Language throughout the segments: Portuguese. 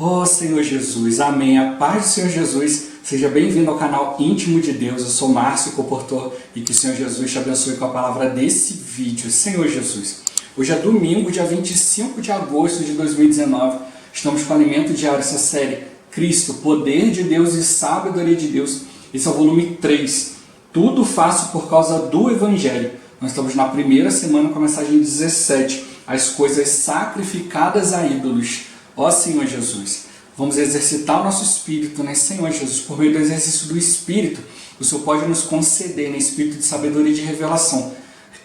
Oh Senhor Jesus, amém. A paz do Senhor Jesus, seja bem-vindo ao canal Íntimo de Deus. Eu sou Márcio Comportor e que o Senhor Jesus te abençoe com a palavra desse vídeo. Senhor Jesus, hoje é domingo, dia 25 de agosto de 2019. Estamos com o Alimento Diário, essa série Cristo, Poder de Deus e Sabedoria de Deus. Esse é o volume 3. Tudo faço por causa do Evangelho. Nós estamos na primeira semana com a mensagem 17. As coisas sacrificadas a ídolos. Ó Senhor Jesus, vamos exercitar o nosso espírito, né, Senhor Jesus? Por meio do exercício do Espírito, o Senhor pode nos conceder, né, espírito de sabedoria e de revelação.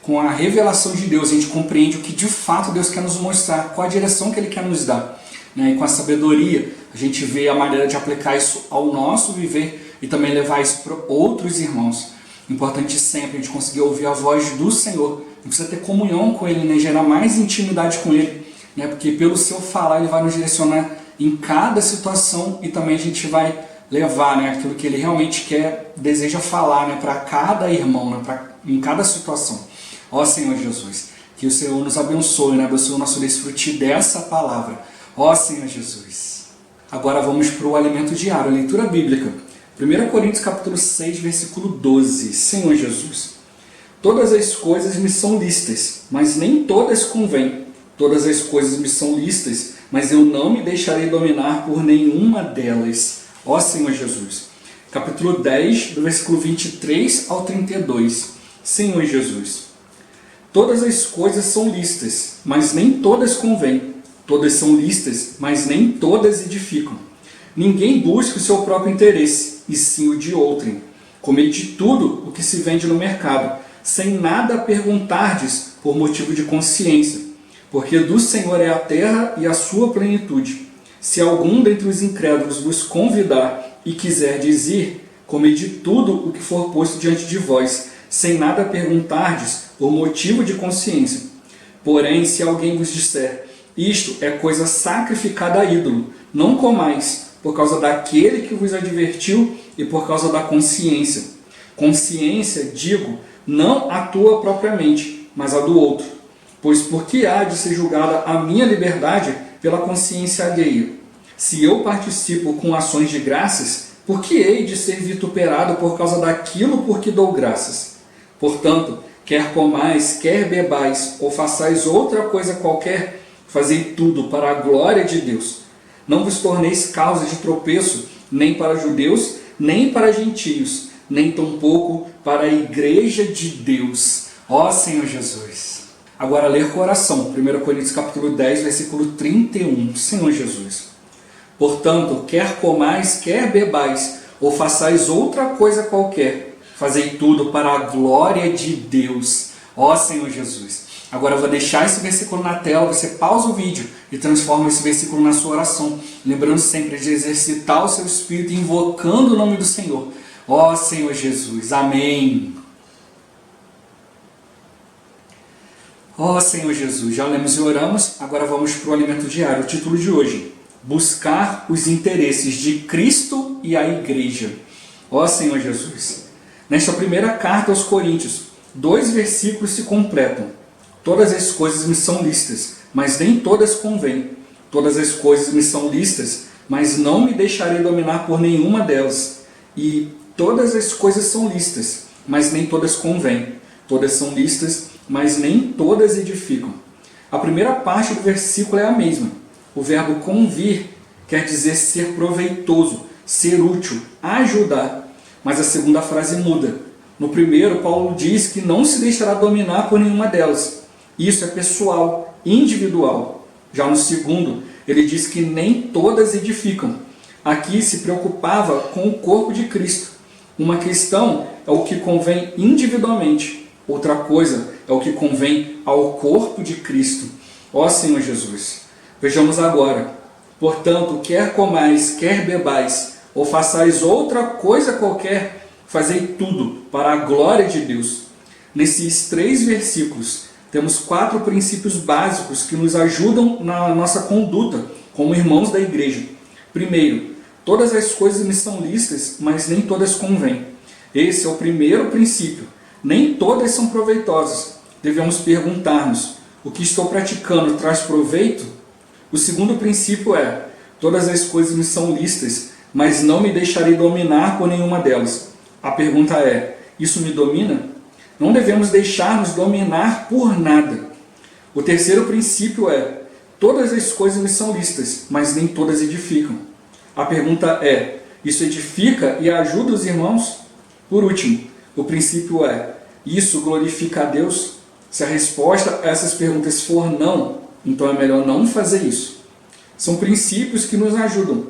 Com a revelação de Deus, a gente compreende o que de fato Deus quer nos mostrar, qual a direção que Ele quer nos dar. Né? E com a sabedoria, a gente vê a maneira de aplicar isso ao nosso viver e também levar isso para outros irmãos. Importante sempre a gente conseguir ouvir a voz do Senhor. A gente precisa ter comunhão com Ele, né? Gerar mais intimidade com Ele. Né? Porque pelo seu falar Ele vai nos direcionar em cada situação e também a gente vai levar, né, aquilo que Ele realmente quer, deseja falar, né, para cada irmão, né, em cada situação. Ó Senhor Jesus, que o Senhor nos abençoe, né, abençoe o nosso desfrute dessa palavra. Ó Senhor Jesus. Agora vamos para o alimento diário, a leitura bíblica. 1 Coríntios capítulo 6, versículo 12. Senhor Jesus, todas as coisas me são lícitas, mas nem todas convêm. Todas as coisas me são lícitas, mas eu não me deixarei dominar por nenhuma delas. Ó Senhor Jesus. Capítulo 10, do versículo 23 ao 32. Senhor Jesus. Todas as coisas são lícitas, mas nem todas convêm. Todas são lícitas, mas nem todas edificam. Ninguém busca o seu próprio interesse, e sim o de outrem. Comei de tudo o que se vende no mercado, sem nada perguntardes por motivo de consciência. Porque do Senhor é a terra e a sua plenitude. Se algum dentre os incrédulos vos convidar e quiser dizer, comei de tudo o que for posto diante de vós, sem nada perguntardes por motivo de consciência. Porém, se alguém vos disser, isto é coisa sacrificada a ídolo, não comais, por causa daquele que vos advertiu e por causa da consciência. Consciência, digo, não a tua propriamente, mas a do outro. Pois por que há de ser julgada a minha liberdade pela consciência alheia? Se eu participo com ações de graças, por que hei de ser vituperado por causa daquilo por que dou graças? Portanto, quer comais, quer bebais, ou façais outra coisa qualquer, fazei tudo para a glória de Deus. Não vos torneis causa de tropeço, nem para judeus, nem para gentios, nem tampouco para a igreja de Deus. Ó Senhor Jesus! Agora ler com oração, 1 Coríntios capítulo 10, versículo 31, Senhor Jesus. Portanto, quer comais, quer bebais, ou façais outra coisa qualquer, fazei tudo para a glória de Deus, ó Senhor Jesus. Agora eu vou deixar esse versículo na tela, você pausa o vídeo e transforma esse versículo na sua oração, lembrando sempre de exercitar o seu espírito, invocando o nome do Senhor, ó Senhor Jesus, amém. Ó Senhor Jesus, já lemos e oramos, agora vamos para o alimento diário. O título de hoje, buscar os interesses de Cristo e a Igreja. Ó Senhor Jesus, nesta primeira carta aos Coríntios, 2 versículos se completam. Todas as coisas me são lícitas, mas nem todas convêm. Todas as coisas me são lícitas, mas não me deixarei dominar por nenhuma delas. E todas as coisas são lícitas, mas nem todas convêm. Todas são lícitas, mas nem todas edificam. A primeira parte do versículo é a mesma. O verbo convir quer dizer ser proveitoso, ser útil, ajudar. Mas a segunda frase muda. No primeiro, Paulo diz que não se deixará dominar por nenhuma delas. Isso é pessoal, individual. Já no segundo, ele diz que nem todas edificam. Aqui se preocupava com o corpo de Cristo. Uma questão é o que convém individualmente. Outra coisa é o que convém ao corpo de Cristo. Ó Senhor Jesus, vejamos agora. Portanto, quer comais, quer bebais, ou façais outra coisa qualquer, fazei tudo para a glória de Deus. Nesses 3 versículos, temos 4 princípios básicos que nos ajudam na nossa conduta como irmãos da igreja. Primeiro, todas as coisas me são lícitas, mas nem todas convêm. Esse é o primeiro princípio. Nem todas são proveitosas. Devemos perguntar-nos, o que estou praticando traz proveito? O segundo princípio é, todas as coisas me são lícitas, mas não me deixarei dominar por nenhuma delas. A pergunta é, isso me domina? Não devemos deixar-nos dominar por nada. O terceiro princípio é, todas as coisas me são lícitas, mas nem todas edificam. A pergunta é, isso edifica e ajuda os irmãos? Por último, o princípio é, isso glorifica a Deus? Se a resposta a essas perguntas for não, então é melhor não fazer isso. São princípios que nos ajudam,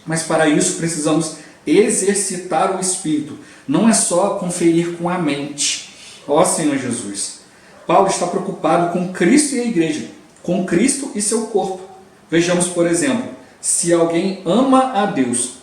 mas para isso precisamos exercitar o Espírito. Não é só conferir com a mente. Ó Senhor Jesus, Paulo está preocupado com Cristo e a igreja, com Cristo e seu corpo. Vejamos, por exemplo, se alguém ama a Deus.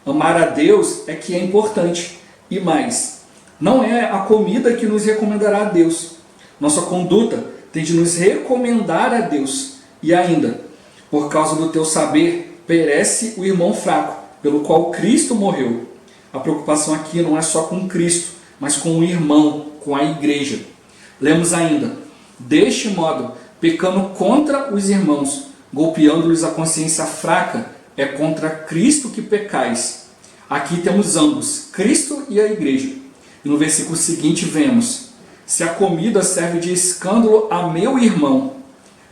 Amar a Deus é que é importante. E mais, não é a comida que nos recomendará a Deus. Nossa conduta tem de nos recomendar a Deus. E ainda, por causa do teu saber, perece o irmão fraco, pelo qual Cristo morreu. A preocupação aqui não é só com Cristo, mas com o irmão, com a igreja. Lemos ainda, deste modo, pecando contra os irmãos, golpeando-lhes a consciência fraca, é contra Cristo que pecais. Aqui temos ambos, Cristo e a igreja. E no versículo seguinte vemos, se a comida serve de escândalo a meu irmão,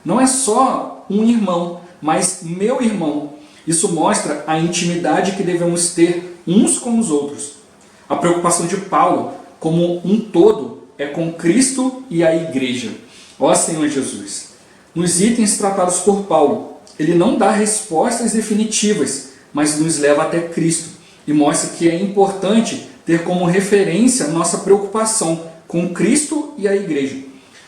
não é só um irmão, mas meu irmão. Isso mostra a intimidade que devemos ter uns com os outros. A preocupação de Paulo, como um todo, é com Cristo e a igreja. Ó Senhor Jesus, nos itens tratados por Paulo, ele não dá respostas definitivas, mas nos leva até Cristo e mostra que é importante ter como referência nossa preocupação com Cristo e a igreja.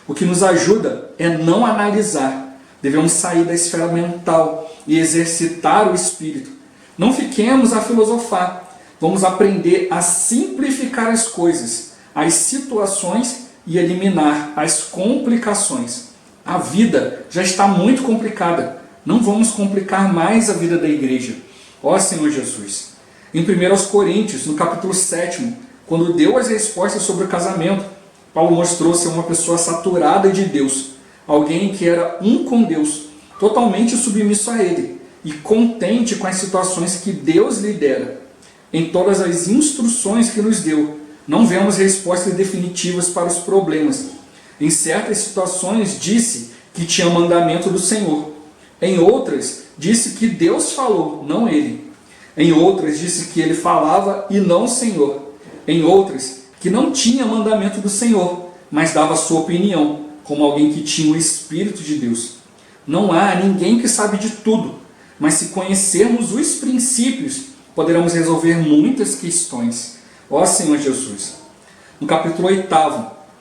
O que nos ajuda é não analisar. Devemos sair da esfera mental e exercitar o espírito. Não fiquemos a filosofar. Vamos aprender a simplificar as coisas, as situações e eliminar as complicações. A vida já está muito complicada. Não vamos complicar mais a vida da igreja. Ó Senhor Jesus. Em 1 Coríntios, no capítulo 7, quando deu as respostas sobre o casamento, Paulo mostrou ser uma pessoa saturada de Deus, alguém que era um com Deus, totalmente submisso a Ele e contente com as situações que Deus lhe dera. Em todas as instruções que nos deu, não vemos respostas definitivas para os problemas. Em certas situações disse que tinha mandamento do Senhor. Em outras, disse que Deus falou, não ele. Em outras, disse que ele falava e não o Senhor. Em outras, que não tinha mandamento do Senhor, mas dava sua opinião, como alguém que tinha o Espírito de Deus. Não há ninguém que sabe de tudo, mas se conhecermos os princípios, poderemos resolver muitas questões. Ó Senhor Jesus. No capítulo 8,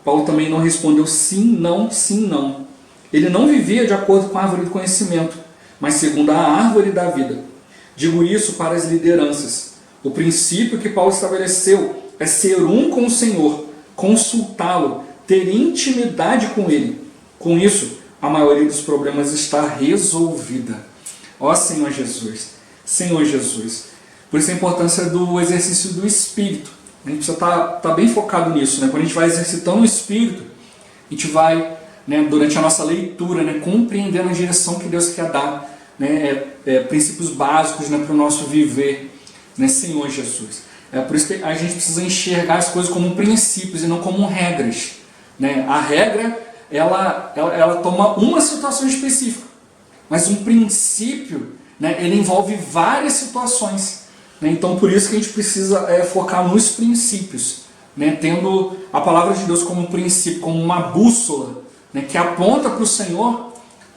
Paulo também não respondeu sim, não. Ele não vivia de acordo com a árvore do conhecimento, mas segundo a árvore da vida. Digo isso para as lideranças. O princípio que Paulo estabeleceu é ser um com o Senhor, consultá-lo, ter intimidade com Ele. Com isso, a maioria dos problemas está resolvida. Ó Senhor Jesus, Senhor Jesus. Por isso a importância do exercício do Espírito. A gente precisa estar bem focado nisso. Quando a gente vai exercitando o Espírito, a gente vai, durante a nossa leitura, compreendendo a direção que Deus quer dar, princípios básicos para o nosso viver, Senhor Jesus. É por isso que a gente precisa enxergar as coisas como princípios e não como regras. A regra, ela toma uma situação específica, mas um princípio, ele envolve várias situações. Então, por isso que a gente precisa focar nos princípios, tendo a palavra de Deus como um princípio, como uma bússola, que aponta para o Senhor,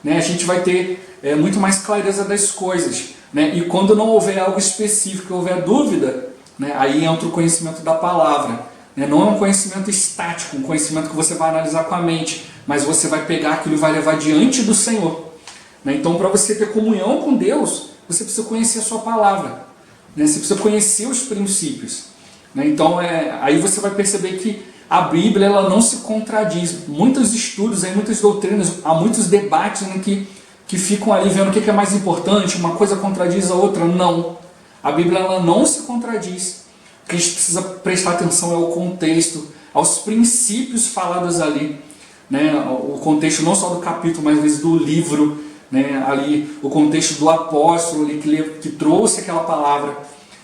a gente vai ter muito mais clareza das coisas. E quando não houver algo específico, houver dúvida, aí entra o conhecimento da palavra. Não é um conhecimento estático, um conhecimento que você vai analisar com a mente, mas você vai pegar aquilo e vai levar diante do Senhor. Então, para você ter comunhão com Deus, você precisa conhecer a sua palavra. Você precisa conhecer os princípios. Então, aí você vai perceber que a Bíblia ela não se contradiz. Muitos estudos, muitas doutrinas, há muitos debates que ficam ali vendo o que é mais importante, uma coisa contradiz a outra. Não. A Bíblia ela não se contradiz. O que a gente precisa prestar atenção é o contexto, aos princípios falados ali. O contexto não só do capítulo, mas às vezes do livro. né, ali o contexto do apóstolo ali, que trouxe aquela palavra,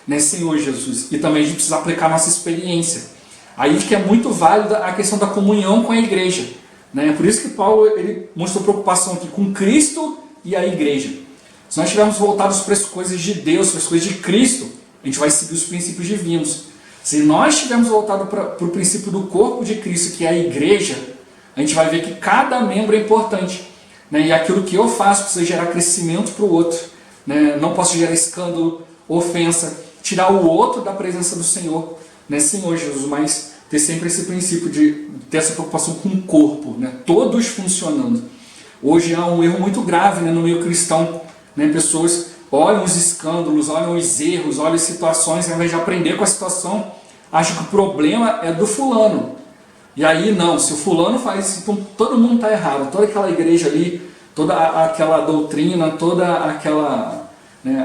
né, Senhor Jesus. E também a gente precisa aplicar a nossa experiência. Aí que é muito válida a questão da comunhão com a igreja, né? Por isso que Paulo ele mostrou preocupação aqui com Cristo e a igreja. Se nós estivermos voltados para as coisas de Deus, para as coisas de Cristo, a gente vai seguir os princípios divinos. Se nós estivermos voltados para o princípio do corpo de Cristo, que é a igreja, a gente vai ver que cada membro é importante, né? E aquilo que eu faço precisa gerar crescimento para o outro, né? Não posso gerar escândalo, ofensa, tirar o outro da presença do Senhor, né? Senhor Jesus, mas ter sempre esse princípio de ter essa preocupação com o corpo, né? Todos funcionando. Hoje há um erro muito grave, né, no meio cristão, né? Pessoas olham os escândalos, olham os erros, olham as situações, ao invés de aprender com a situação, acham que o problema é do fulano. E aí não, se o fulano faz isso, então todo mundo está errado, toda aquela igreja ali, toda aquela doutrina, toda aquela, né,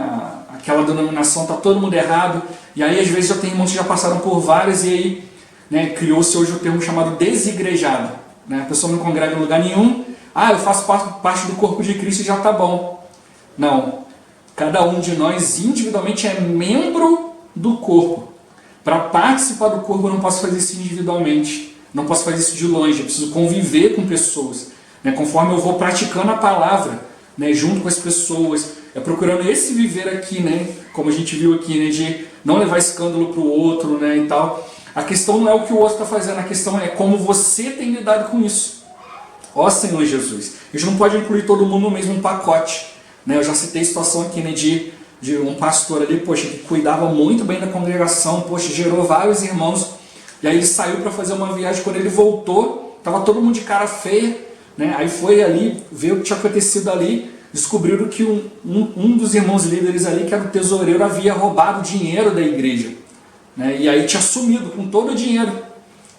aquela denominação, está todo mundo errado. E aí às vezes já tem irmãos que já passaram por várias e aí, né, criou-se hoje o termo chamado desigrejado, né? A pessoa não congrega em lugar nenhum, eu faço parte do corpo de Cristo e já está bom. Não, cada um de nós individualmente é membro do corpo. Para participar do corpo eu não posso fazer isso individualmente, não posso fazer isso de longe, eu preciso conviver com pessoas, né? Conforme eu vou praticando a palavra, né, junto com as pessoas, procurando esse viver aqui, né, como a gente viu aqui, né, de não levar escândalo para o outro, né, e tal. A questão não é o que o outro está fazendo, a questão é como você tem lidado com isso. Ó Senhor Jesus, a gente não pode incluir todo mundo no mesmo pacote, né? Eu já citei a situação aqui, né, de um pastor ali, poxa, que cuidava muito bem da congregação, poxa, gerou vários irmãos, e aí ele saiu para fazer uma viagem, quando ele voltou, estava todo mundo de cara feia, né? Aí foi ali, ver o que tinha acontecido ali, descobriram que um dos irmãos líderes ali, que era o tesoureiro, havia roubado dinheiro da igreja, né? E aí tinha sumido com todo o dinheiro,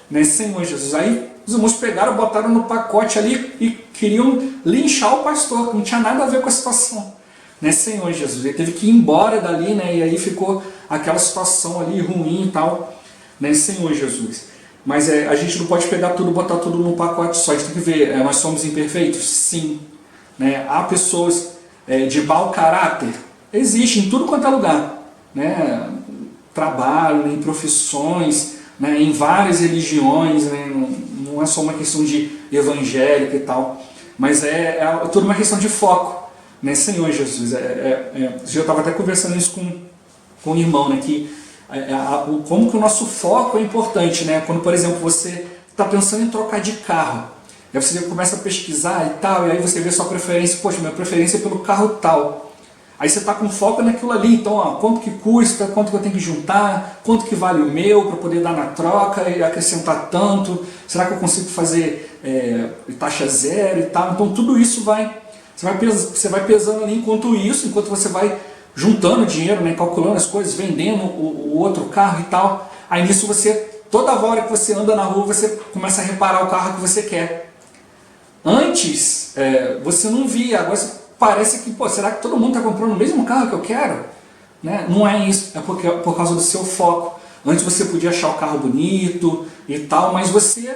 né? Senhor Jesus. Aí os irmãos pegaram, botaram no pacote ali e queriam linchar o pastor, que não tinha nada a ver com a situação, né? Senhor Jesus. Ele teve que ir embora dali, né? E aí ficou aquela situação ali ruim e tal, né? Senhor Jesus. Mas a gente não pode pegar tudo, botar tudo num pacote só. A gente tem que ver, nós somos imperfeitos? Sim. Né? Há pessoas de mau caráter? Existe em tudo quanto é lugar, né? Trabalho, em profissões, né? Em várias religiões, né? Não é só uma questão de evangélico e tal, mas é toda uma questão de foco, né? Senhor Jesus. Eu estava até conversando isso com um irmão, né? Que como que o nosso foco é importante, né? Quando, por exemplo, você está pensando em trocar de carro, aí você começa a pesquisar e tal, e aí você vê sua preferência, poxa, minha preferência é pelo carro tal. Aí você está com foco naquilo ali, então quanto que custa, quanto que eu tenho que juntar, quanto que vale o meu para poder dar na troca e acrescentar tanto, será que eu consigo fazer taxa zero e tal. Então tudo isso você vai pesando ali enquanto você vai juntando dinheiro, né, calculando as coisas, vendendo o outro carro e tal. Aí nisso toda hora que você anda na rua, você começa a reparar o carro que você quer. Antes, você não via, agora parece que, será que todo mundo está comprando o mesmo carro que eu quero? Né? Não é isso, é por causa do seu foco. Antes você podia achar o carro bonito e tal, mas você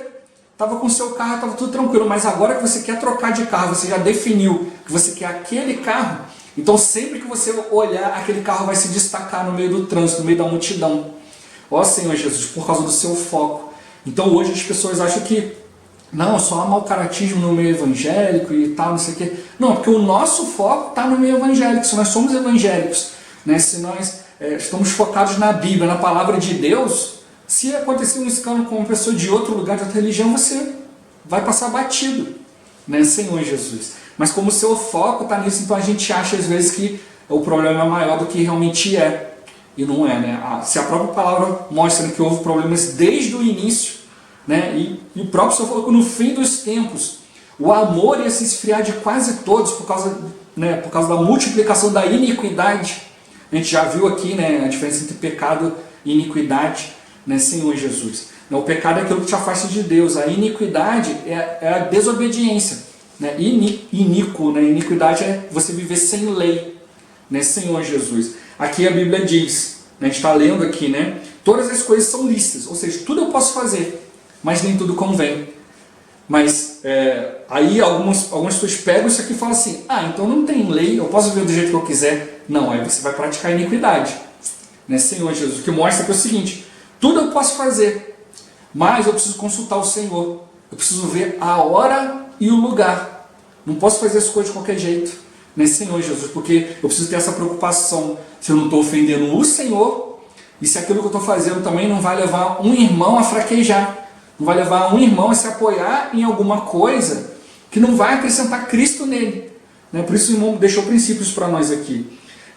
estava com o seu carro, estava tudo tranquilo. Mas agora que você quer trocar de carro, você já definiu que você quer aquele carro, então sempre que você olhar, aquele carro vai se destacar no meio do trânsito, no meio da multidão. Ó Senhor Jesus, por causa do seu foco. Então hoje as pessoas acham que não, só há mau caratismo no meio evangélico e tal, não sei o quê. Não, porque o nosso foco está no meio evangélico. Se nós somos evangélicos, né? Se nós estamos focados na Bíblia, na palavra de Deus, se acontecer um escândalo com uma pessoa de outro lugar, de outra religião, você vai passar batido, né? Senhor Jesus. Mas como o seu foco está nisso, então a gente acha às vezes que o problema é maior do que realmente é. E não é, né? Se a própria palavra mostra que houve problemas desde o início, né? E o próprio Senhor falou que no fim dos tempos o amor ia se esfriar de quase todos por causa da multiplicação da iniquidade. A gente já viu aqui, né, a diferença entre pecado e iniquidade, né, Senhor Jesus. O pecado é aquilo que te afasta de Deus, a iniquidade é a desobediência, né? Iníquo, né? Iniquidade é você viver sem lei, né, Senhor Jesus. Aqui a Bíblia diz, né, a gente está lendo aqui, né, todas as coisas são lícitas, ou seja, tudo eu posso fazer, mas nem tudo convém. Mas aí algumas pessoas pegam isso aqui e falam assim, então não tem lei, eu posso viver do jeito que eu quiser. Não, aí você vai praticar iniquidade. Né, Senhor Jesus, o que mostra que é o seguinte, tudo eu posso fazer, mas eu preciso consultar o Senhor. Eu preciso ver a hora e o lugar. Não posso fazer as coisas de qualquer jeito. Né, Senhor Jesus, porque eu preciso ter essa preocupação se eu não estou ofendendo o Senhor e se aquilo que eu estou fazendo também não vai levar um irmão a fraquejar. Não vai levar um irmão a se apoiar em alguma coisa que não vai acrescentar Cristo nele. Né? Por isso o irmão deixou princípios para nós aqui.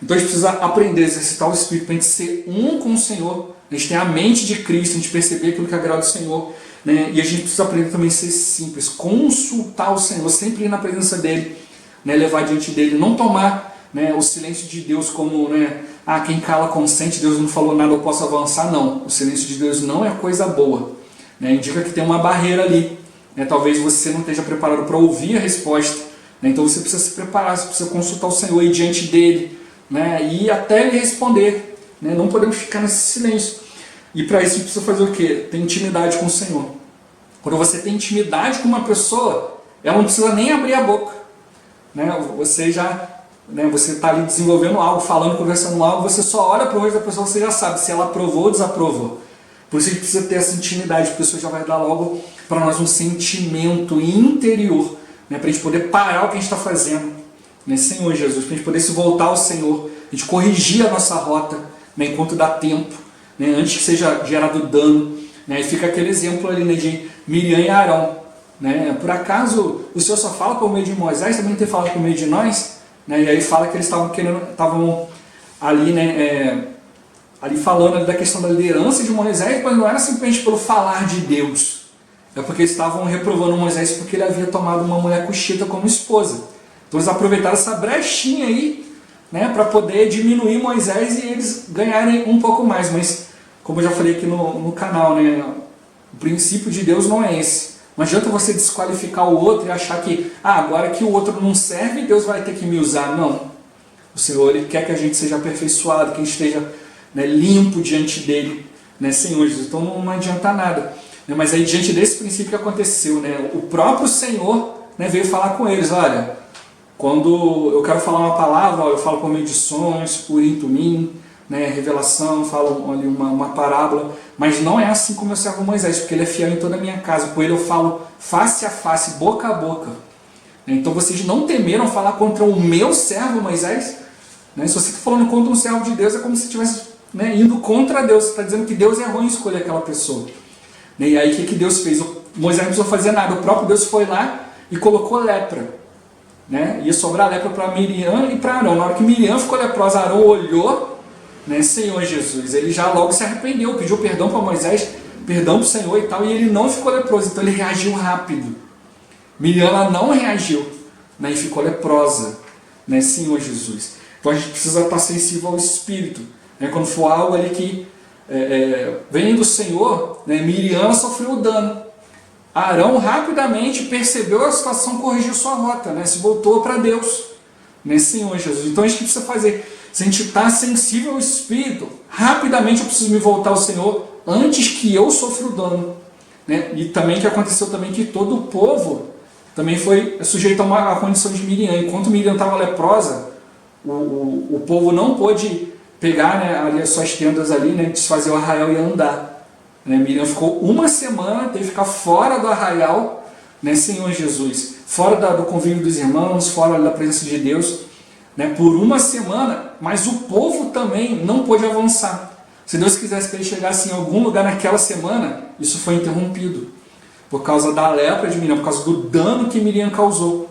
Então a gente precisa aprender a exercitar o Espírito para a gente ser um com o Senhor. A gente tem a mente de Cristo, a gente perceber aquilo que agrada o Senhor. Né? E a gente precisa aprender também a ser simples, consultar o Senhor, sempre ir na presença dEle, né? Levar diante dEle, não tomar, né, o silêncio de Deus como, né, quem cala consente, Deus não falou nada, eu posso avançar. Não, o silêncio de Deus não é coisa boa. Né, indica que tem uma barreira ali. Né, talvez você não esteja preparado para ouvir a resposta. Né, então você precisa se preparar, você precisa consultar o Senhor aí diante dele, né, e até ele responder. Né, não podemos ficar nesse silêncio. E para isso a gente precisa fazer o quê? Ter intimidade com o Senhor. Quando você tem intimidade com uma pessoa, ela não precisa nem abrir a boca. Né, você já, né, você está ali desenvolvendo algo, falando, conversando algo, você só olha para o rosto da pessoa, você já sabe se ela aprovou ou desaprovou. Por isso a gente precisa ter essa intimidade, porque isso já vai dar logo para nós um sentimento interior, né, para a gente poder parar o que a gente está fazendo, né, Senhor Jesus, para a gente poder se voltar ao Senhor, a gente corrigir a nossa rota, né, enquanto dá tempo, né, antes que seja gerado dano. Né, e fica aquele exemplo ali, né, de Miriam e Arão. Né, por acaso o Senhor só fala por meio de Moisés, também tem falado por meio de nós? Né, e aí fala que eles estavam ali, né, ali falando ali da questão da liderança de Moisés, mas não era simplesmente pelo falar de Deus. É porque eles estavam reprovando Moisés porque ele havia tomado uma mulher cuxita como esposa. Então eles aproveitaram essa brechinha aí, né, para poder diminuir Moisés e eles ganharem um pouco mais. Mas, como eu já falei aqui no canal, né, o princípio de Deus não é esse. Não adianta você desqualificar o outro e achar que agora que o outro não serve, Deus vai ter que me usar. Não. O Senhor, ele quer que a gente seja aperfeiçoado, que a gente esteja, né, limpo diante dele, né, Senhor Jesus. Então não adianta nada. Né, mas aí diante desse princípio que aconteceu, né, o próprio Senhor, né, veio falar com eles, olha, quando eu quero falar uma palavra, eu falo por meio de sonhos, por intumim, né, revelação, falo ali uma parábola, mas não é assim como eu servo Moisés, porque ele é fiel em toda a minha casa, por ele eu falo face a face, boca a boca. Então vocês não temeram falar contra o meu servo Moisés? Né? Se você está falando contra um servo de Deus, é como se estivesse, né, indo contra Deus. Você está dizendo que Deus errou em escolher aquela pessoa. Né? E aí o que Deus fez? Moisés não precisou fazer nada. O próprio Deus foi lá e colocou lepra. Né? Ia sobrar lepra para Miriam e para Arão. Na hora que Miriam ficou leprosa, Arão olhou, né, Senhor Jesus, ele já logo se arrependeu, pediu perdão para Moisés, perdão para o Senhor e tal, e ele não ficou leproso. Então ele reagiu rápido. Miriam, ela não reagiu, né, e ficou leprosa, né, Senhor Jesus. Então a gente precisa estar sensível ao Espírito. Né, quando for algo ali que vem do Senhor, né, Miriam sofreu o dano. Arão rapidamente percebeu a situação, corrigiu sua rota, né, se voltou para Deus, né, Senhor Jesus. Então a gente precisa fazer, se a gente está sensível ao Espírito, rapidamente eu preciso me voltar ao Senhor antes que eu sofra o dano. Né? E também que aconteceu também que todo o povo também foi sujeito a uma condição de Miriam. Enquanto Miriam estava leprosa, o povo não pôde pegar, né, ali as suas tendas ali, né, desfazer o arraial e andar. Né? Miriam ficou uma semana, teve que ficar fora do arraial, né, Senhor Jesus, fora do convívio dos irmãos, fora da presença de Deus, né, por uma semana, mas o povo também não pôde avançar. Se Deus quisesse que ele chegasse em algum lugar naquela semana, isso foi interrompido. Por causa da lepra de Miriam, por causa do dano que Miriam causou.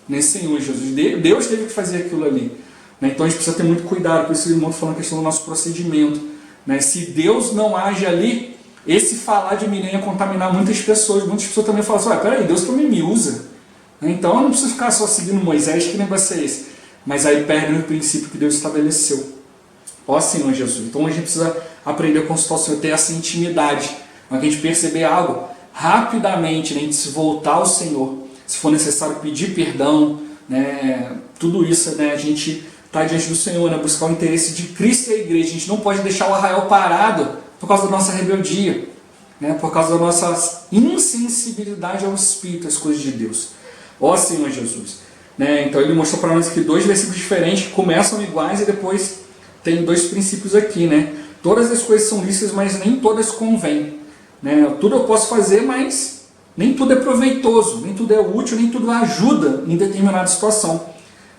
Né, Senhor Jesus, Deus teve que fazer aquilo ali. Né, então a gente precisa ter muito cuidado, por isso que o irmão está falando a questão do nosso procedimento. Né, se Deus não age ali, esse falar de Miriam ia contaminar muitas pessoas. Muitas pessoas também falam assim, peraí, Deus também me usa. Né, então eu não preciso ficar só seguindo Moisés, que negócio é esse? Mas aí perde o princípio que Deus estabeleceu. Ó Senhor Jesus. Então a gente precisa aprender a consultar o Senhor, ter essa intimidade. Quando a gente perceber algo, rapidamente, né, a gente se voltar ao Senhor. Se for necessário pedir perdão, né, tudo isso, né, a gente está diante do Senhor, né, buscar o interesse de Cristo e a igreja. A gente não pode deixar o arraial parado por causa da nossa rebeldia. né, por causa da nossa insensibilidade ao Espírito, às coisas de Deus. Ó Senhor Jesus. Né, então ele mostrou para nós que 2 versículos diferentes que começam iguais e depois tem 2 princípios aqui. Né? Todas as coisas são lícitas, mas nem todas convêm. Né? Tudo eu posso fazer, mas nem tudo é proveitoso, nem tudo é útil, nem tudo ajuda em determinada situação.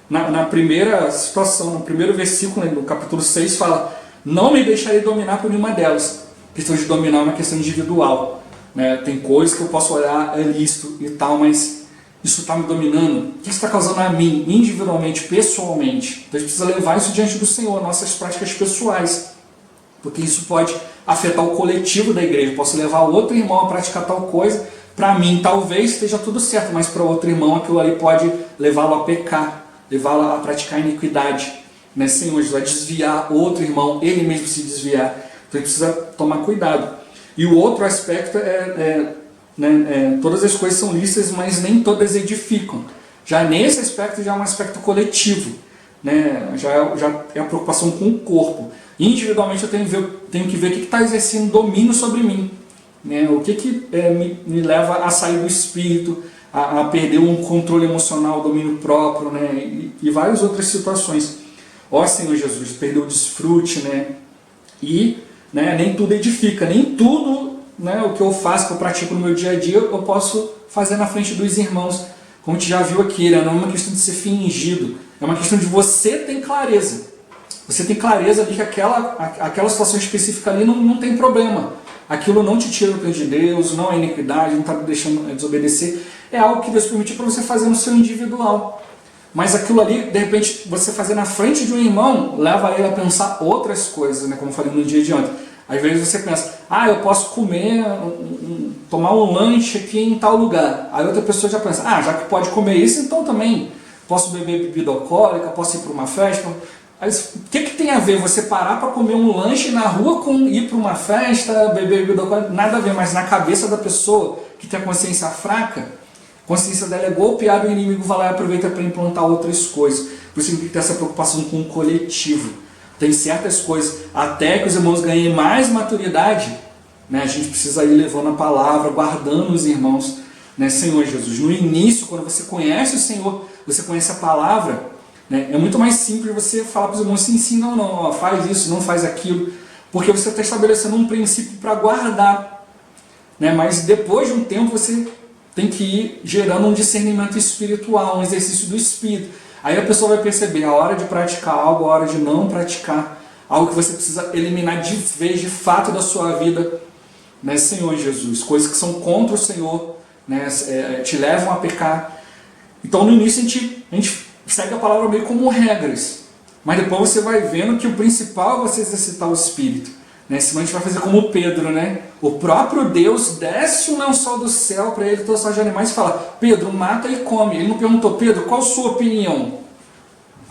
Na primeira situação, no primeiro versículo, né, do capítulo 6, fala: não me deixarei dominar por nenhuma delas. A questão de dominar é uma questão individual. Né? Tem coisas que eu posso olhar, é lícito e tal, mas isso está me dominando. O que está causando a mim, individualmente, pessoalmente? Então a gente precisa levar isso diante do Senhor, nossas práticas pessoais. Porque isso pode afetar o coletivo da igreja. Eu posso levar outro irmão a praticar tal coisa. Para mim, talvez esteja tudo certo, mas para outro irmão, aquilo ali pode levá-lo a pecar, levá-lo a praticar iniquidade. Né? Senhor Jesus vai desviar outro irmão, ele mesmo se desviar. Então a gente precisa tomar cuidado. E o outro aspecto todas as coisas são lícitas, mas nem todas edificam. Já nesse aspecto, já é um aspecto coletivo. Né? Já é a preocupação com o corpo. Individualmente eu tenho que ver o que está exercendo domínio sobre mim. Né? O que me leva a sair do espírito, a perder um controle emocional, domínio próprio, né? E várias outras situações. Ó Senhor Jesus, perder o desfrute, né? E nem tudo edifica, nem tudo, né, o que eu faço, que eu pratico no meu dia a dia, eu posso fazer na frente dos irmãos. Como a gente já viu aqui, né? Não é uma questão de ser fingido, é uma questão de você ter clareza. Você tem clareza de que aquela situação específica ali não tem problema. Aquilo não te tira do plano de Deus, não é iniquidade, não está te deixando desobedecer. É algo que Deus permitiu para você fazer no seu individual. Mas aquilo ali, de repente, você fazer na frente de um irmão, leva ele a pensar outras coisas, né? Como eu falei no dia de ontem. Às vezes você pensa, eu posso comer, tomar um lanche aqui em tal lugar. Aí outra pessoa já pensa, já que pode comer isso, então também posso beber bebida alcoólica, posso ir para uma festa. Aí, o que tem a ver você parar para comer um lanche na rua com ir para uma festa, beber bebida alcoólica? Nada a ver, mas na cabeça da pessoa que tem a consciência fraca, a consciência dela é golpeada e o inimigo vai lá e aproveita para implantar outras coisas. Por isso tem que ter essa preocupação com o coletivo. Tem certas coisas, até que os irmãos ganhem mais maturidade, né, a gente precisa ir levando a palavra, guardando os irmãos, né, Senhor Jesus. No início, quando você conhece o Senhor, você conhece a palavra, né, é muito mais simples você falar para os irmãos sim, não, faz isso, não faz aquilo, porque você está estabelecendo um princípio para guardar. Né, mas depois de um tempo você tem que ir gerando um discernimento espiritual, um exercício do Espírito. Aí a pessoa vai perceber a hora de praticar algo, a hora de não praticar, algo que você precisa eliminar de vez, de fato, da sua vida, né, Senhor Jesus. Coisas que são contra o Senhor, né, te levam a pecar. Então no início a gente segue a palavra meio como regras, mas depois você vai vendo que o principal é você exercitar o Espírito. Né? Senão a gente vai fazer como Pedro, né? O próprio Deus desce um lençol do céu para ele todos os animais e fala, Pedro, mata e come. Ele não perguntou, Pedro, qual a sua opinião?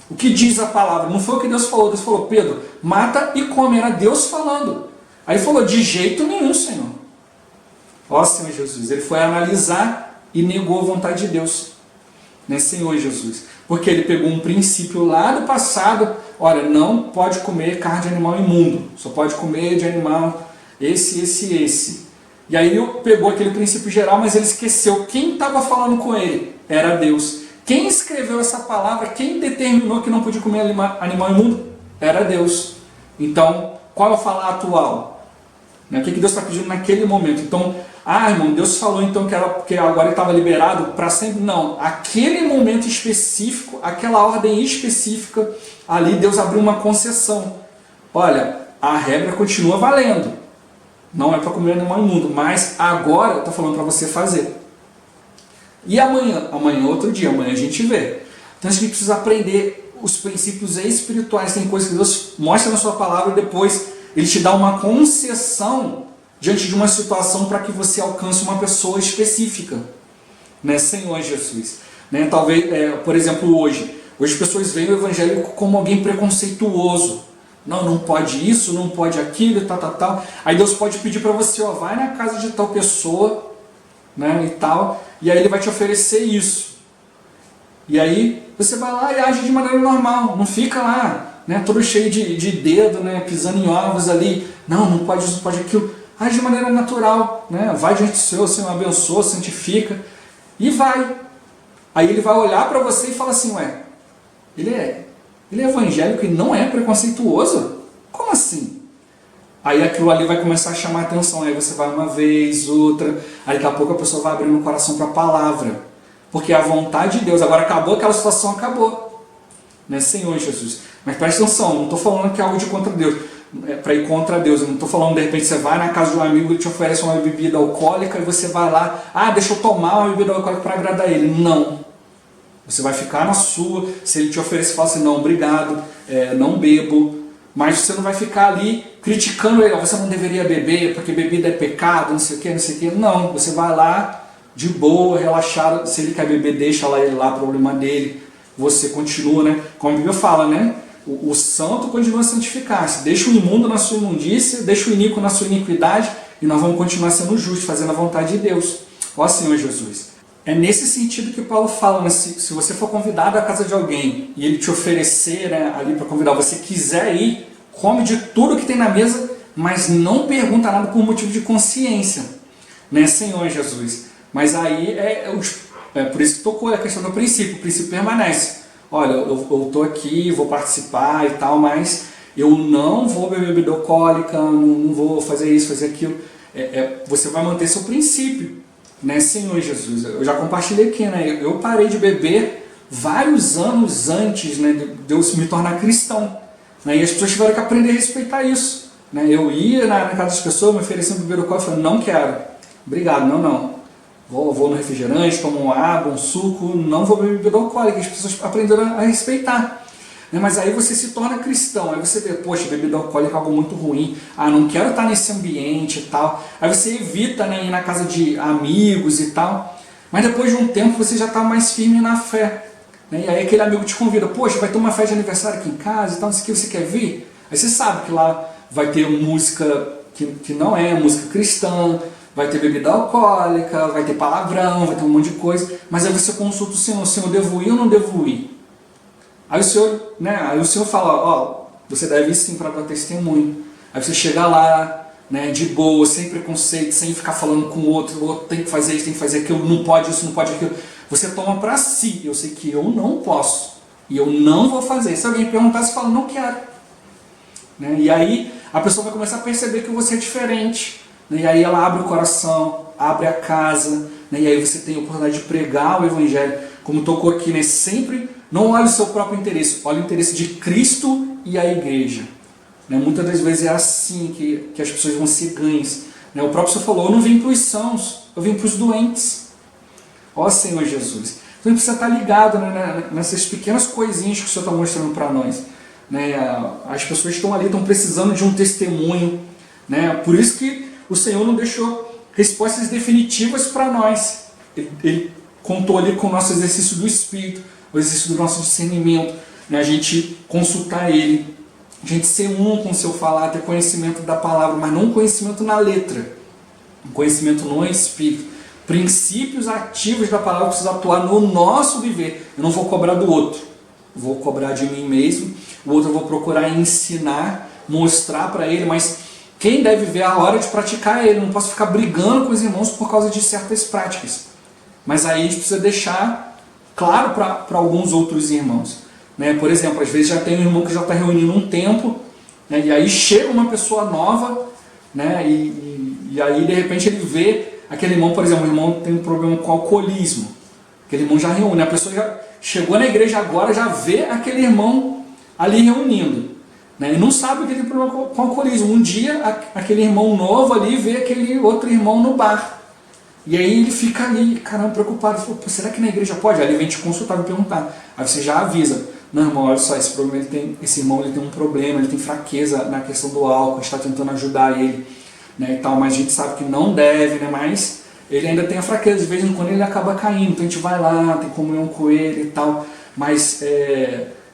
O que diz a palavra? Não foi o que Deus falou, Pedro, mata e come. Era Deus falando. Aí ele falou, de jeito nenhum, Senhor. Ó Senhor Jesus, ele foi analisar e negou a vontade de Deus. Né, Senhor Jesus? Porque ele pegou um princípio lá do passado, olha, não pode comer carne de animal imundo, só pode comer de animal esse. E aí ele pegou aquele princípio geral, mas ele esqueceu quem estava falando com ele, era Deus. Quem escreveu essa palavra, quem determinou que não podia comer animal imundo, era Deus. Então, qual é o falar atual? O que Deus está pedindo naquele momento? Então, irmão, Deus falou então que agora ele estava liberado para sempre. Não, aquele momento específico, aquela ordem específica, ali Deus abriu uma concessão. Olha, a regra continua valendo. Não é para comer animal imundo, mas agora eu estou falando para você fazer. E amanhã? Amanhã é outro dia, amanhã a gente vê. Então a gente precisa aprender os princípios espirituais. Tem coisas que Deus mostra na sua palavra e depois ele te dá uma concessão diante de uma situação para que você alcance uma pessoa específica, né, Senhor Jesus. Né, talvez, por exemplo, hoje as pessoas veem o evangelho como alguém preconceituoso. Não pode isso, não pode aquilo, tal. Aí Deus pode pedir para você, vai na casa de tal pessoa, né, e tal, e aí ele vai te oferecer isso. E aí você vai lá e age de maneira normal, não fica lá, né, todo cheio de dedo, né, pisando em ovos ali. Não pode isso, não pode aquilo. age de maneira natural, né? Vai diante do Senhor, o Senhor abençoa, santifica, e vai. Aí ele vai olhar para você e fala assim, ué, ele é evangélico e não é preconceituoso? Como assim? Aí aquilo ali vai começar a chamar a atenção, aí você vai uma vez, outra, aí daqui a pouco a pessoa vai abrindo o coração para a palavra, porque a vontade de Deus, agora acabou aquela situação, acabou, né? Senhor Jesus, mas presta atenção, não estou falando que é algo de contra Deus, para ir contra Deus, eu não estou falando de repente você vai na casa de um amigo e te oferece uma bebida alcoólica e você vai lá, deixa eu tomar uma bebida alcoólica para agradar ele, não, você vai ficar na sua, se ele te oferecer, fala assim, não, obrigado, não bebo, mas você não vai ficar ali criticando ele, você não deveria beber, porque bebida é pecado, não sei o que, não sei o que. Não, você vai lá de boa, relaxado, se ele quer beber, deixa lá ele lá, problema dele. Você continua, né? Como a Bíblia fala, né? O santo continua a santificar-se. Deixa o imundo na sua imundícia, deixa o iníquo na sua iniquidade, e nós vamos continuar sendo justos, fazendo a vontade de Deus. Ó Senhor Jesus. É nesse sentido que Paulo fala, né? Se você for convidado à casa de alguém e ele te oferecer, né, ali para convidar, você quiser ir, come de tudo que tem na mesa, mas não pergunta nada por motivo de consciência, né, Senhor Jesus. Mas aí por isso que tocou a questão do princípio, o princípio permanece. Olha, eu estou aqui, vou participar e tal, mas eu não vou beber bebida alcoólica, não vou fazer isso, fazer aquilo. Você vai manter seu princípio, né, Senhor Jesus. Eu já compartilhei aqui, né? Eu parei de beber vários anos antes, né, de eu me tornar cristão, né, e as pessoas tiveram que aprender a respeitar isso, né? Eu ia na casa das pessoas, me oferecendo bebida alcoólica, eu falei, não quero, obrigado, não. Vou no refrigerante, tomo uma água, um suco, não vou beber bebida alcoólica. As pessoas aprenderam a respeitar. Mas aí você se torna cristão, aí você vê, poxa, bebida alcoólica é algo muito ruim, não quero estar nesse ambiente e tal. Aí você evita, né, ir na casa de amigos e tal, mas depois de um tempo você já está mais firme na fé, né? E aí aquele amigo te convida, poxa, vai ter uma festa de aniversário aqui em casa e tal, não sei o que, você quer vir? Aí você sabe que lá vai ter música que não é música cristã, vai ter bebida alcoólica, vai ter palavrão, vai ter um monte de coisa, mas aí você consulta o Senhor, devo ir ou não devo ir? Aí o Senhor fala, você deve ir sim para dar testemunho. Aí você chega lá, né, de boa, sem preconceito, sem ficar falando com o outro tem que fazer isso, tem que fazer aquilo, não pode isso, não pode aquilo. Você toma para si, eu sei que eu não posso, e eu não vou fazer. Se alguém perguntar, você fala, não quero. Né? E aí a pessoa vai começar a perceber que você é diferente. Né? E aí ela abre o coração, abre a casa, né? E aí você tem a oportunidade de pregar o Evangelho, como tocou aqui, né? Sempre não olhe o seu próprio interesse, olhe o interesse de Cristo e a igreja. Né? Muitas das vezes é assim que as pessoas vão ser ganhas. Né? O próprio Senhor falou, eu não vim para os sãos, eu vim para os doentes. Ó Senhor Jesus. Então a gente precisa estar ligado, né, nessas pequenas coisinhas que o Senhor está mostrando para nós. Né? As pessoas estão ali, estão precisando de um testemunho. Né? Por isso que o Senhor não deixou respostas definitivas para nós. Ele contou ali com o nosso exercício do Espírito, o exercício do nosso discernimento, né? A gente consultar Ele, a gente ser um com o seu falar, ter conhecimento da palavra, mas não um conhecimento na letra, um conhecimento no Espírito. Princípios ativos da palavra precisam atuar no nosso viver. Eu não vou cobrar do outro, vou cobrar de mim mesmo, o outro eu vou procurar ensinar, mostrar para ele, mas quem deve ver a hora de praticar ele. Eu não posso ficar brigando com os irmãos por causa de certas práticas. Mas aí a gente precisa deixar claro para alguns outros irmãos. Né? Por exemplo, às vezes já tem um irmão que já está reunindo um tempo, né? E aí chega uma pessoa nova, né? E aí de repente ele vê aquele irmão, por exemplo, o irmão tem um problema com alcoolismo. Aquele irmão já reúne, a pessoa já chegou na igreja agora, já vê aquele irmão ali reunindo. Né? E não sabe que ele tem problema com alcoolismo. Um dia aquele irmão novo ali vê aquele outro irmão no bar. E aí ele fica ali, caramba, preocupado. Fala, será que na igreja pode? Aí ele vem te consultar e perguntar. Aí você já avisa. Não, irmão, olha só, esse irmão ele tem um problema, ele tem fraqueza na questão do álcool, a gente está tentando ajudar ele, né, e tal, mas a gente sabe que não deve, né, mas ele ainda tem a fraqueza, de vez em quando ele acaba caindo, então a gente vai lá, tem comunhão com ele e tal, mas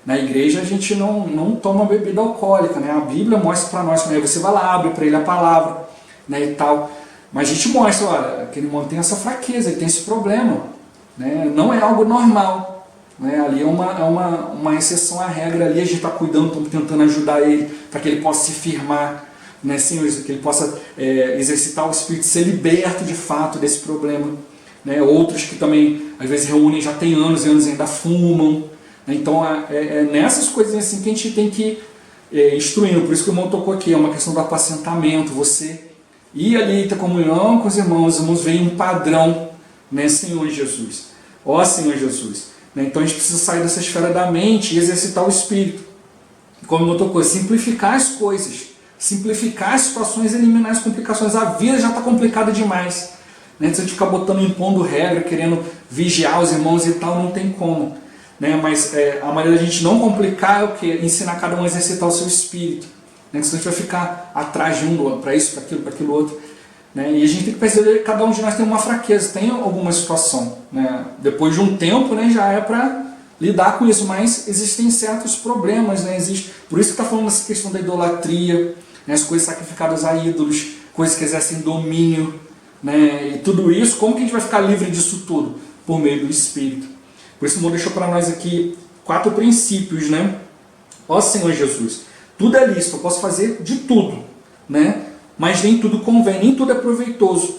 na igreja a gente não toma bebida alcoólica, né, a Bíblia mostra para nós, né, você vai lá, abre para ele a palavra, né, e tal, mas a gente mostra, olha, aquele irmão tem essa fraqueza, ele tem esse problema, né, não é algo normal. Né, ali é uma exceção à regra, ali a gente está cuidando, estamos tentando ajudar ele para que ele possa se firmar, né, Senhor, que ele possa exercitar o Espírito, ser liberto de fato desse problema. Né? Outros que também, às vezes, reúnem já tem anos e anos e ainda fumam. Né? Então, nessas coisas assim que a gente tem que ir instruindo. Por isso que o irmão tocou aqui, é uma questão do apacentamento. Você ir ali ter comunhão com os irmãos veem um padrão, né, Senhor Jesus. Ó Senhor Jesus. Né? Então, a gente precisa sair dessa esfera da mente e exercitar o Espírito. Como o irmão tocou, simplificar as coisas. Simplificar as situações e eliminar as complicações. A vida já está complicada demais. Né? Se a gente ficar impondo regra, querendo vigiar os irmãos e tal, não tem como. Né? Mas a maneira de a gente não complicar é o quê? Ensinar cada um a exercitar o seu espírito. Né? Senão a gente vai ficar atrás de um para isso, para aquilo outro. Né? E a gente tem que perceber que cada um de nós tem uma fraqueza, tem alguma situação. Né? Depois de um tempo, né, já é para lidar com isso, mas existem certos problemas. Né? Por isso que está falando dessa questão da idolatria, né? As coisas sacrificadas a ídolos, coisas que exercem domínio. Né? E tudo isso, como que a gente vai ficar livre disso tudo? Por meio do Espírito. Por isso o irmão deixou para nós aqui 4 princípios. Né? Ó Senhor Jesus, tudo é lícito, eu posso fazer de tudo, né? Mas nem tudo convém, nem tudo é proveitoso.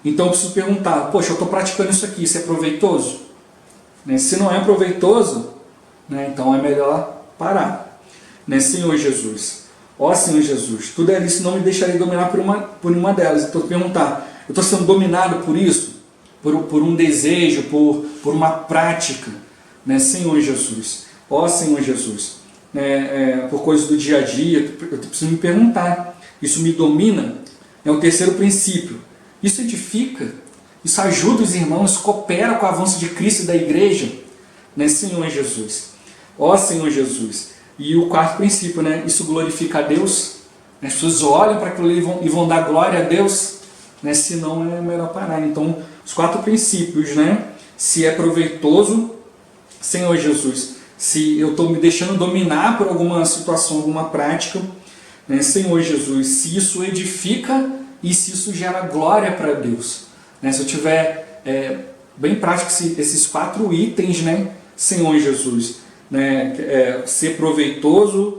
Então eu preciso perguntar, poxa, eu estou praticando isso aqui, isso é proveitoso? Né? Se não é proveitoso, né, então é melhor parar. Né? Senhor Jesus, ó Senhor Jesus, tudo é lícito, não me deixarei dominar por uma delas. Então eu perguntar, eu estou sendo dominado por isso? Por um desejo, por uma prática? Né? Senhor Jesus, ó Senhor Jesus, por coisas do dia a dia, eu preciso me perguntar, isso me domina? É o terceiro princípio. Isso edifica? Isso ajuda os irmãos? Coopera com o avanço de Cristo e da igreja? Né, Senhor Jesus? Ó Senhor Jesus. E o quarto princípio, né? Isso glorifica a Deus? As pessoas olham para aquilo e vão dar glória a Deus? Né? Se não, é melhor parar. Então, os 4 princípios, né? Se é proveitoso, Senhor Jesus. Se eu estou me deixando dominar por alguma situação, alguma prática, né, Senhor Jesus, se isso edifica e se isso gera glória para Deus. Né, se eu tiver bem prático esses 4 itens, né, Senhor Jesus, né, ser proveitoso,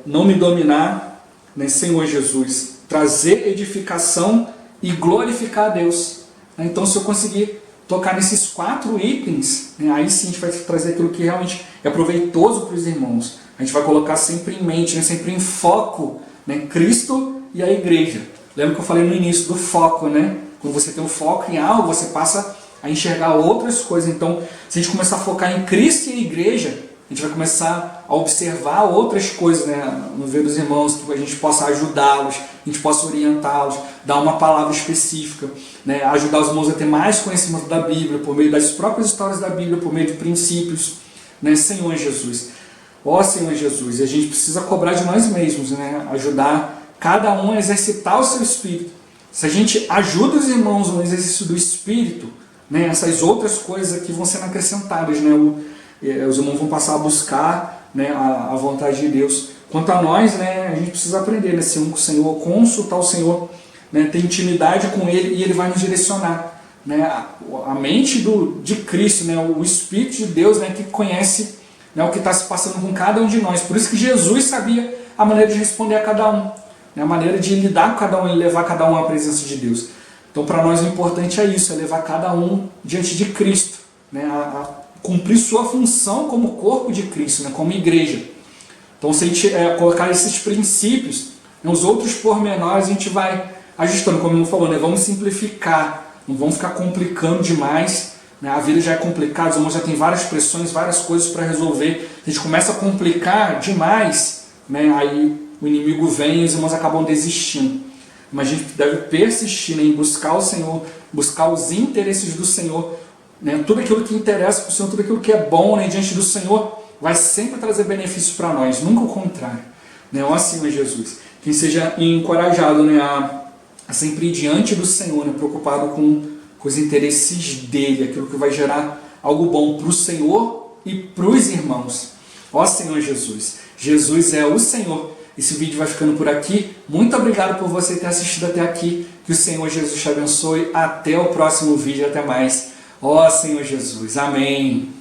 não me dominar, né, Senhor Jesus, trazer edificação e glorificar a Deus. Né, então, se eu conseguir tocar nesses 4 itens, né, aí sim a gente vai trazer aquilo que realmente é proveitoso para os irmãos. A gente vai colocar sempre em mente, né, sempre em foco, né, Cristo e a igreja. Lembra que eu falei no início do foco, né? Quando você tem um foco em algo, você passa a enxergar outras coisas. Então, se a gente começar a focar em Cristo e a igreja, a gente vai começar a observar outras coisas, né, no ver dos irmãos, que a gente possa ajudá-los, a gente possa orientá-los, dar uma palavra específica, né, ajudar os irmãos a ter mais conhecimento da Bíblia, por meio das próprias histórias da Bíblia, por meio de princípios, né, Senhor Jesus. Ó Senhor Jesus, e a gente precisa cobrar de nós mesmos, né, ajudar cada um a exercitar o seu espírito. Se a gente ajuda os irmãos no exercício do espírito, né, essas outras coisas aqui vão sendo acrescentadas, né, os irmãos vão passar a buscar, né, a vontade de Deus. Quanto a nós, né, a gente precisa aprender, né, ser um com o Senhor, consultar o Senhor, né, ter intimidade com Ele e Ele vai nos direcionar. Né, a mente de Cristo, né, o Espírito de Deus, né, que conhece, né, o que está se passando com cada um de nós. Por isso que Jesus sabia a maneira de responder a cada um, né, a maneira de lidar com cada um e levar cada um à presença de Deus. Então, para nós o importante é isso, é levar cada um diante de Cristo, né, a cumprir sua função como corpo de Cristo, né, como igreja. Então, se a gente colocar esses princípios, né, os outros pormenores a gente vai ajustando, como eu falou, né, vamos simplificar, não vamos ficar complicando demais. Né, a vida já é complicada, os irmãos já tem várias pressões, várias coisas para resolver. A gente começa a complicar demais, né, aí o inimigo vem e os irmãos acabam desistindo. Mas a gente deve persistir, né, em buscar o Senhor, buscar os interesses do Senhor. Né, tudo aquilo que interessa para o Senhor, tudo aquilo que é bom, né, diante do Senhor, vai sempre trazer benefício para nós, nunca o contrário. Né, ó Senhor Jesus, quem seja encorajado, né, a sempre ir diante do Senhor, né, preocupado com os interesses dele, aquilo que vai gerar algo bom para o Senhor e para os irmãos. Ó Senhor Jesus, Jesus é o Senhor. Esse vídeo vai ficando por aqui. Muito obrigado por você ter assistido até aqui. Que o Senhor Jesus te abençoe. Até o próximo vídeo. Até mais. Ó Senhor Jesus. Amém.